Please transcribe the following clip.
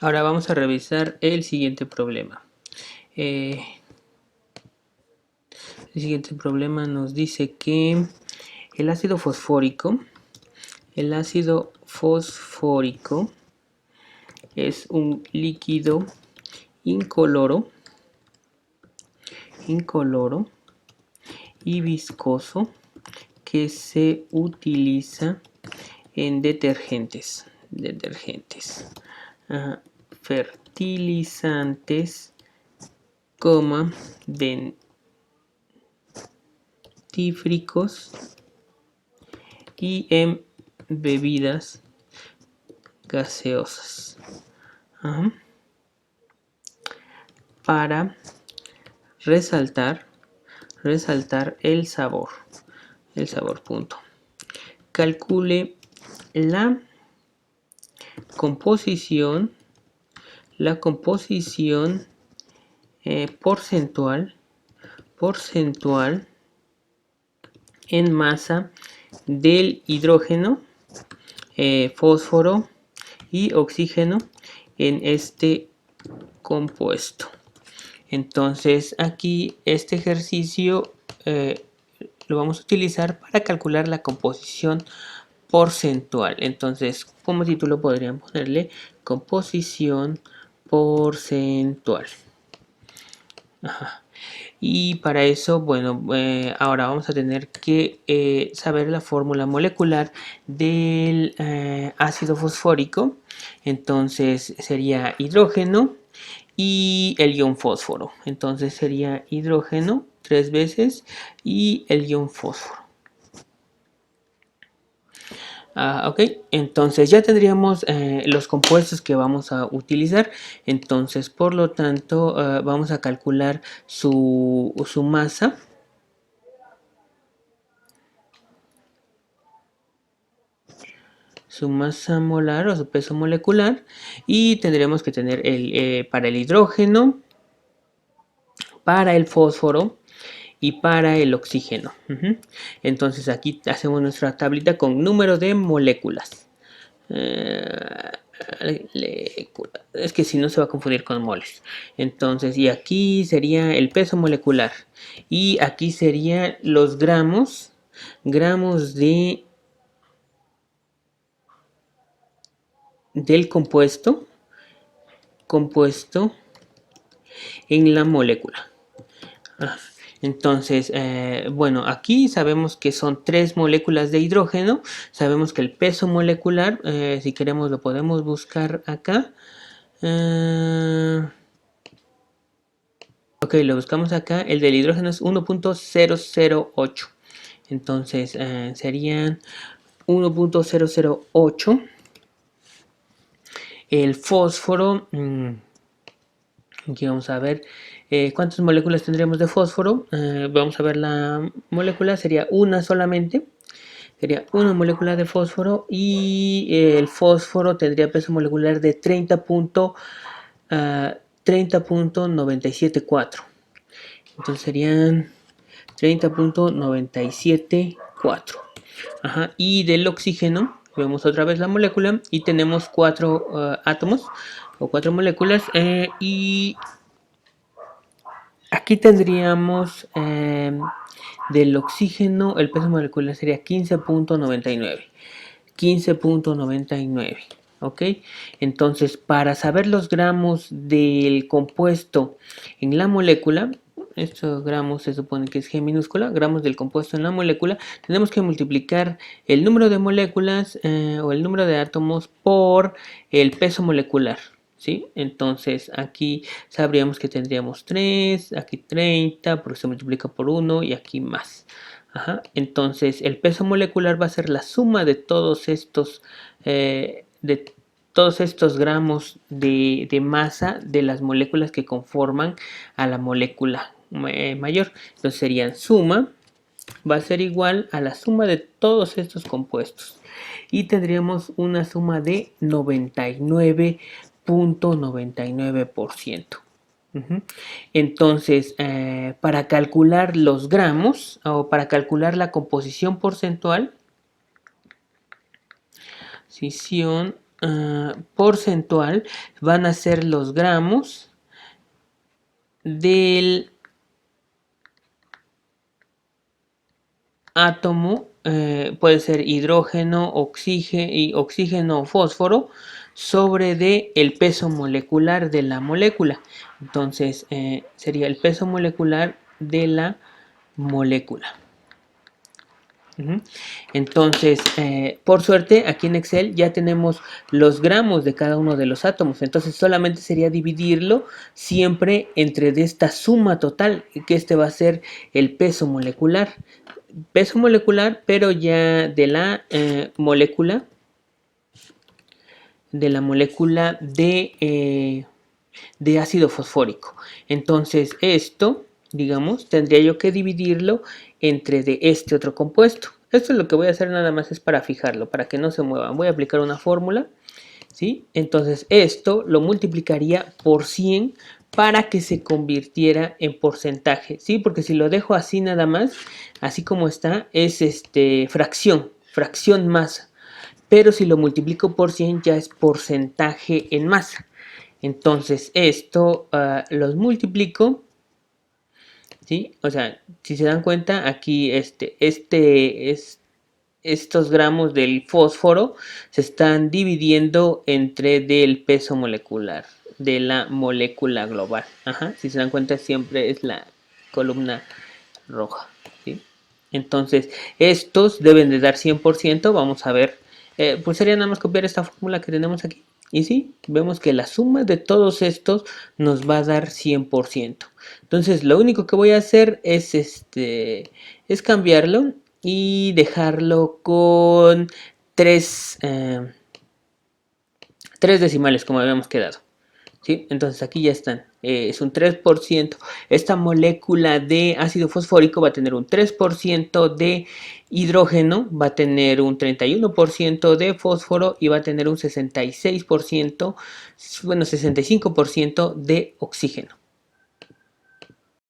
Ahora vamos a revisar el siguiente problema. El siguiente problema nos dice que el ácido fosfórico es un líquido incoloro y viscoso que se utiliza en detergentes, fertilizantes, dentífricos y en bebidas gaseosas. Para resaltar el sabor. Punto. Calcule la composición porcentual en masa del hidrógeno, fósforo y oxígeno en este compuesto. Entonces aquí este ejercicio lo vamos a utilizar para calcular la composición porcentual. Entonces, como título podrían ponerle composición porcentual. Y para eso, bueno, ahora vamos a tener que saber la fórmula molecular del ácido fosfórico. Entonces sería hidrógeno y el ion fósforo. Entonces sería hidrógeno 3 veces y el ion fósforo. Ok, entonces ya tendríamos los compuestos que vamos a utilizar. Entonces, por lo tanto, vamos a calcular su masa. Su masa molar o su peso molecular. Y tendremos que tener para el hidrógeno, para el fósforo y para el oxígeno. Entonces aquí hacemos nuestra tablita con número de moléculas. Es que si no se va a confundir con moles. Entonces, y aquí sería el peso molecular. Y aquí serían los gramos del compuesto en la molécula. Entonces, bueno, aquí sabemos que son 3 moléculas de hidrógeno. Sabemos que el peso molecular, si queremos lo podemos buscar acá. Ok, lo buscamos acá. El del hidrógeno es 1.008. Entonces, serían 1.008. El fósforo, aquí vamos a ver cuántas moléculas tendríamos de fósforo. Vamos a ver la molécula, sería una solamente. Sería una molécula de fósforo y el fósforo tendría peso molecular de 30.974. Entonces serían 30.974. Y del oxígeno vemos otra vez la molécula y tenemos 4 átomos o 4 moléculas y aquí tendríamos del oxígeno el peso molecular sería 15.99. ¿Ok? Entonces, para saber los gramos del compuesto en la molécula, estos gramos se supone que es G minúscula, gramos del compuesto en la molécula, tenemos que multiplicar el número de moléculas o el número de átomos por el peso molecular. ¿Sí? Entonces aquí sabríamos que tendríamos 3, aquí 30, porque se multiplica por 1 y aquí más. Entonces el peso molecular va a ser la suma de todos estos gramos de masa de las moléculas que conforman a la molécula mayor. Entonces serían suma, va a ser igual a la suma de todos estos compuestos. Y tendríamos una suma de 99.99%. Entonces, para calcular los gramos o para calcular la composición porcentual, porcentual van a ser los gramos del átomo, puede ser hidrógeno, oxígeno o fósforo, sobre de el peso molecular de la molécula. Entonces sería el peso molecular de la molécula. Entonces, por suerte, aquí en Excel ya tenemos los gramos de cada uno de los átomos. Entonces, solamente sería dividirlo siempre entre de esta suma total, que este va a ser el peso molecular. Peso molecular, pero ya de la molécula, de ácido fosfórico. Entonces, esto, digamos, tendría yo que dividirlo entre de este otro compuesto. Esto es lo que voy a hacer, nada más es para fijarlo, para que no se muevan. Voy a aplicar una fórmula, ¿sí? Entonces esto lo multiplicaría por 100 para que se convirtiera en porcentaje, ¿sí? Porque si lo dejo así nada más, así como está, es fracción masa. Pero si lo multiplico por 100 ya es porcentaje en masa. Entonces esto los multiplico, ¿sí? O sea, si se dan cuenta, aquí estos gramos del fósforo se están dividiendo entre del peso molecular de la molécula global. Ajá, si se dan cuenta, siempre es la columna roja, ¿sí? Entonces, estos deben de dar 100%. Vamos a ver, pues sería nada más copiar esta fórmula que tenemos aquí. Y sí, vemos que la suma de todos estos nos va a dar 100%. Entonces, lo único que voy a hacer es cambiarlo y dejarlo con 3 decimales como habíamos quedado. ¿Sí? Entonces aquí ya están, es un 3%. Esta molécula de ácido fosfórico va a tener un 3% de hidrógeno, va a tener un 31% de fósforo y va a tener un 66%, bueno, 65% de oxígeno.